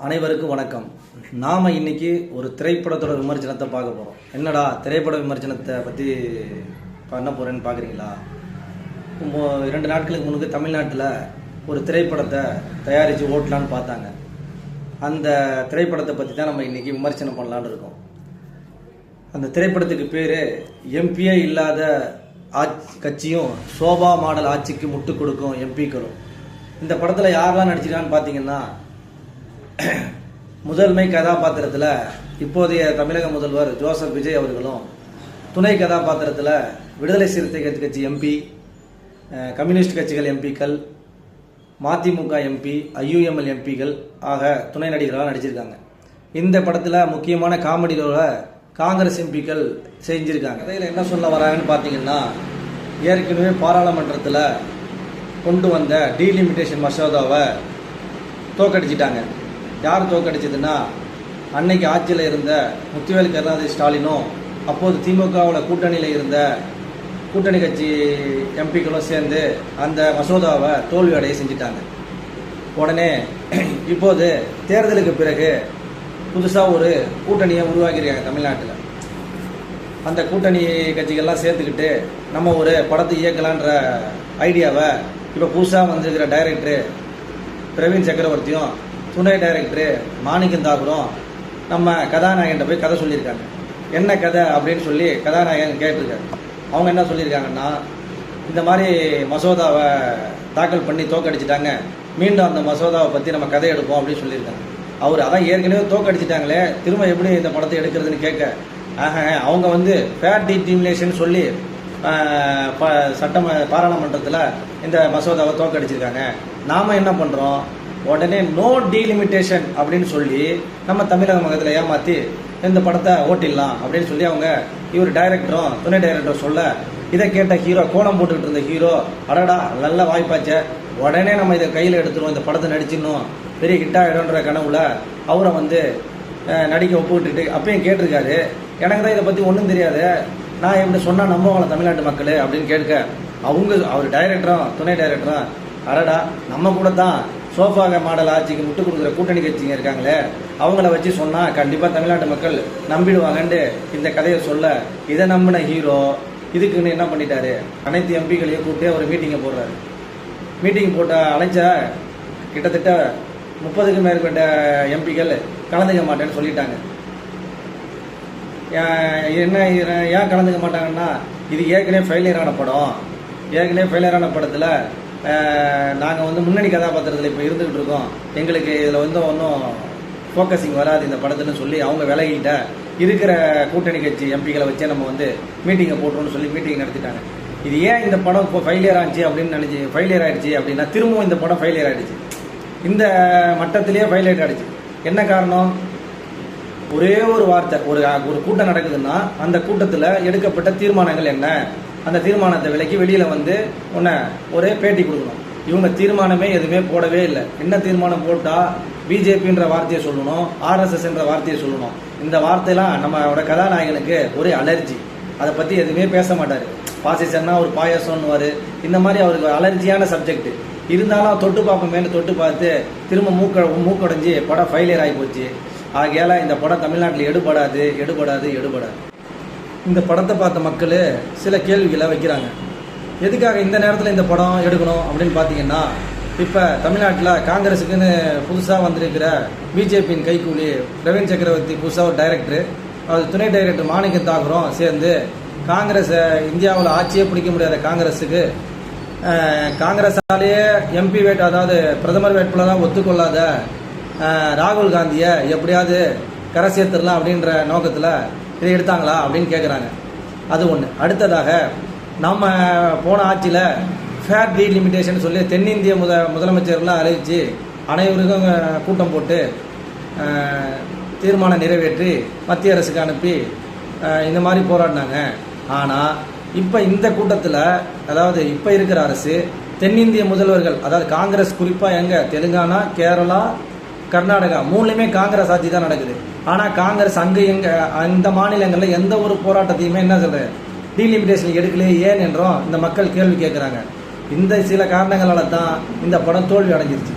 அனைவருக்கும் வணக்கம். நாம் இன்னைக்கு ஒரு திரைப்படத்தோட விமர்சனத்தை பார்க்க போகிறோம். என்னடா திரைப்பட விமர்சனத்தை பற்றி பண்ண போகிறேன்னு பார்க்குறீங்களா? 2 நாட்களுக்கு முன்னுக்கு தமிழ்நாட்டில் ஒரு திரைப்படத்தை தயாரித்து ஓட்டலான்னு பார்த்தாங்க. அந்த திரைப்படத்தை பற்றி தான் நம்ம இன்றைக்கி விமர்சனம் பண்ணலான்னு இருக்கோம். அந்த திரைப்படத்துக்கு பேர் எம்பியே இல்லாத கட்சியும் சோபா மாடல் ஆட்சிக்கு முட்டு கொடுக்கும் எம்பிக்களும். இந்த படத்தில் யாரெல்லாம் நடிச்சிருக்கான்னு பார்த்தீங்கன்னா, முதன்மை கதாபாத்திரத்தில் இப்போதைய தமிழக முதல்வர் ஜோசப் விஜய் அவர்களும், துணை கதாபாத்திரத்தில் விடுதலை சிறுத்தை கட்சி எம்பி, கம்யூனிஸ்ட் கட்சிகள் எம்பிக்கள், மதிமுக எம்பி, ஐயுஎம்எல் எம்பிக்கள் ஆக துணை நடிகர்களாக நடிச்சிருக்காங்க. இந்த படத்தில் முக்கியமான காமெடியோட காங்கிரஸ் எம்பிக்கள் செஞ்சுருக்காங்க. இதில் என்ன சொல்ல வராங்கன்னு பார்த்தீங்கன்னா, ஏற்கனவே பாராளுமன்றத்தில் கொண்டு வந்த டீலிமிட்டேஷன் மசோதாவை தோக்கடிச்சிட்டாங்க. யார் தோக்கடிச்சதுன்னா, அன்னைக்கு ஆட்சியில் இருந்த முத்துவேல் கருணாநிதி ஸ்டாலினும் அப்போது திமுகவில் கூட்டணியில் இருந்த கூட்டணி கட்சி எம்பிக்களும் சேர்ந்து அந்த மசோதாவை தோல்வி அடைய செஞ்சிட்டாங்க. உடனே இப்போது தேர்தலுக்கு பிறகு புதுசாக ஒரு கூட்டணியை உருவாக்கியிருக்காங்க தமிழ்நாட்டில். அந்த கூட்டணி கட்சிகள்லாம் சேர்த்துக்கிட்டு நம்ம ஒரு படத்தை இயக்கலான்ற ஐடியாவை இப்போ புதுசாக வந்திருக்கிற டைரக்டரு பிரவீன் சக்கரவர்த்தியும் துணை டைரக்டரு மாணிக்கம் தாகூரும் நம்ம கதாநாயகன்ட்ட போய் கதை சொல்லியிருக்காங்க. என்ன கதை அப்படின்னு சொல்லி கதாநாயகன் கேட்டிருக்காரு. அவங்க என்ன சொல்லியிருக்காங்கன்னா, இந்த மாதிரி மசோதாவை தாக்கல் பண்ணி தோக்கடிச்சிட்டாங்க, மீண்டும் அந்த மசோதாவை பற்றி நம்ம கதை எடுப்போம் அப்படின்னு சொல்லியிருக்காங்க. அவர் அதான் ஏற்கனவே தோக்கடிச்சிட்டாங்களே, திரும்ப எப்படி இந்த படத்தை எடுக்கிறதுன்னு கேட்க, அவங்க ஃபேர் டீலிமிட்டேஷன் சொல்லி பாராளுமன்றத்தில் இந்த மசோதாவை தோக்கடிச்சிருக்காங்க. நாம் என்ன பண்ணுறோம், உடனே நோ டீலிமிட்டேஷன் அப்படின்னு சொல்லி நம்ம தமிழக மக்கத்தில் ஏமாற்றி இந்த படத்தை ஓட்டிடலாம் அப்படின்னு சொல்லி அவங்க இவர் டைரக்டரும் துணை டைரக்டரும் சொல்ல, இதை கேட்ட ஹீரோ, கோலம் போட்டுக்கிட்டு இருந்த ஹீரோ, அடடா நல்ல வாய்ப்பாச்சே, உடனே நம்ம இதை கையில் எடுத்துருவோம், இந்த படத்தை நடிச்சிடணும், பெரிய ஹிட்டாகிடும்ன்ற கனவுல அவரை நடிக்க ஒப்புக்கிட்டு அப்பயும் கேட்டிருக்காரு. எனக்கு தான் இதை பற்றி ஒன்றும் தெரியாது, நான் எப்படி சொன்னால் நம்புவாங்களா தமிழ்நாட்டு மக்கள் அப்படின்னு கேட்க, அவர் டைரக்டரும் துணை டைரக்டரும், அடடா நம்ம கூட தான் சோஃபா மாடல் ஆட்சிக்கு முட்டு கொடுக்குற கூட்டணி கட்சிங்க இருக்காங்களே, அவங்கள வச்சு சொன்னால் கண்டிப்பாக தமிழ்நாட்டு மக்கள் நம்பிடுவாங்கன்ட்டு இந்த கதையை சொல்ல, இதை நம்பின ஹீரோ இதுக்குன்னு என்ன பண்ணிட்டாரு, அனைத்து எம்பிகளையும் கூப்பிட்டு ஒரு மீட்டிங்கை போடுறாரு. மீட்டிங் போட்ட அழைச்ச கிட்டத்தட்ட 30க்கும் மேற்பட்ட எம்பிக்கள் கலந்துக்க மாட்டேன்னு சொல்லிட்டாங்க. ஏன் கலந்துக்க மாட்டாங்கன்னா, இது ஏற்கனவே ஃபெயிலியரான படம், ஏற்கனவே ஃபெயிலியரான படத்தில் நாங்கள் முன்னணி கதாபாத்திரத்தில் இப்போ இருந்துகிட்டு இருக்கோம், எங்களுக்கு இதில் ஒன்றும் ஃபோக்கஸிங் வராது இந்த படத்துன்னு சொல்லி அவங்க விலகிட்ட இருக்கிற கூட்டணி கட்சி எம்பிகளை வச்சே நம்ம மீட்டிங்கை போட்டோம்னு சொல்லி மீட்டிங் நடத்திட்டாங்க. இது ஏன் இந்த படம் இப்போ ஃபெயிலியர் ஆச்சு அப்படின்னு ஃபெயிலியர் ஆகிடுச்சு அப்படின்னா, திரும்பவும் இந்த படம் ஃபெயிலியர் ஆகிடுச்சு, இந்த மட்டத்திலேயே ஃபெயிலியர் ஆகிடுச்சு. என்ன காரணம், ஒரே ஒரு வார்த்தை, ஒரு கூட்டம் நடக்குதுன்னா அந்த கூட்டத்தில் எடுக்கப்பட்ட தீர்மானங்கள் என்ன, அந்த தீர்மானத்தை விலைக்கு வெளியில் ஒரே பேட்டி கொடுக்கணும். இவங்க தீர்மானமே எதுவுமே போடவே இல்லை. என்ன தீர்மானம் போட்டால் பிஜேபின்ற வார்த்தையை சொல்லணும், ஆர்எஸ்எஸ் என்ற வார்த்தையை சொல்லணும். இந்த வார்த்தையெல்லாம் நம்மளோட கதாநாயகனுக்கு ஒரே அலர்ஜி, அதை பற்றி எதுவுமே பேச மாட்டார். பாசிசன்னா ஒரு பாயசம்னுவார், இந்த மாதிரி அவருக்கு அலர்ஜியான சப்ஜெக்ட். இருந்தாலும் தொட்டு பார்ப்போமேனு தொட்டு பார்த்து திரும்ப மூக்கடைஞ்சி படம் ஃபெயிலியர் ஆகி போச்சு. ஆகையால் இந்த படம் தமிழ்நாட்டில் எடுபடாது. இந்த படத்தை பார்த்த மக்கள் சில கேள்விகளை வைக்கிறாங்க. எதுக்காக இந்த நேரத்தில் இந்த படம் எடுக்கணும் அப்படின்னு பார்த்தீங்கன்னா, இப்போ தமிழ்நாட்டில் காங்கிரஸுக்குன்னு புதுசாக வந்திருக்கிற பிஜேபியின் கைக்கூலி பிரவீன் சக்கரவர்த்தி புதுசாக ஒரு டைரக்டரு, அது துணை டைரக்டர் மாணிக்கம் தாகூரும் சேர்ந்து காங்கிரஸை, இந்தியாவில் ஆட்சியே பிடிக்க முடியாத காங்கிரஸுக்கு, காங்கிரஸாலேயே எம்பி அதாவது பிரதமர் வேட்பாளராக ஒத்துக்கொள்ளாத ராகுல் காந்தியை எப்படியாவது கரை சேர்த்துடலாம் அப்படின்ற நோக்கத்தில் இதை எடுத்தாங்களா அப்படின்னு கேட்குறாங்க. அது ஒன்று. அடுத்ததாக, நம்ம போன ஆட்சியில் ஃபேர் டீலிமிட்டேஷன் சொல்லி தென்னிந்திய முதலமைச்சர்களாக அறிவித்து அனைவருக்கும் கூட்டம் போட்டு தீர்மானம் நிறைவேற்றி மத்திய அரசுக்கு அனுப்பி இந்த மாதிரி போராடினாங்க. ஆனால் இப்போ இந்த கூட்டத்தில், அதாவது இப்போ இருக்கிற அரசு தென்னிந்திய முதல்வர்கள், அதாவது காங்கிரஸ் குறிப்பாக எங்கே, தெலுங்கானா, கேரளா, கர்நாடகா 3லையுமே காங்கிரஸ் ஆட்சி தான் நடக்குது. ஆனால் காங்கிரஸ் அங்கே அந்த மாநிலங்களில் எந்த ஒரு போராட்டத்தையுமே என்ன சொல்கிறேன் டீலிமிட்டேஷன் எடுக்கலையே ஏன் என்றும் இந்த மக்கள் கேள்வி கேட்குறாங்க. இந்த சில காரணங்களால தான் இந்த படம் தோல்வி அடைஞ்சிருச்சு.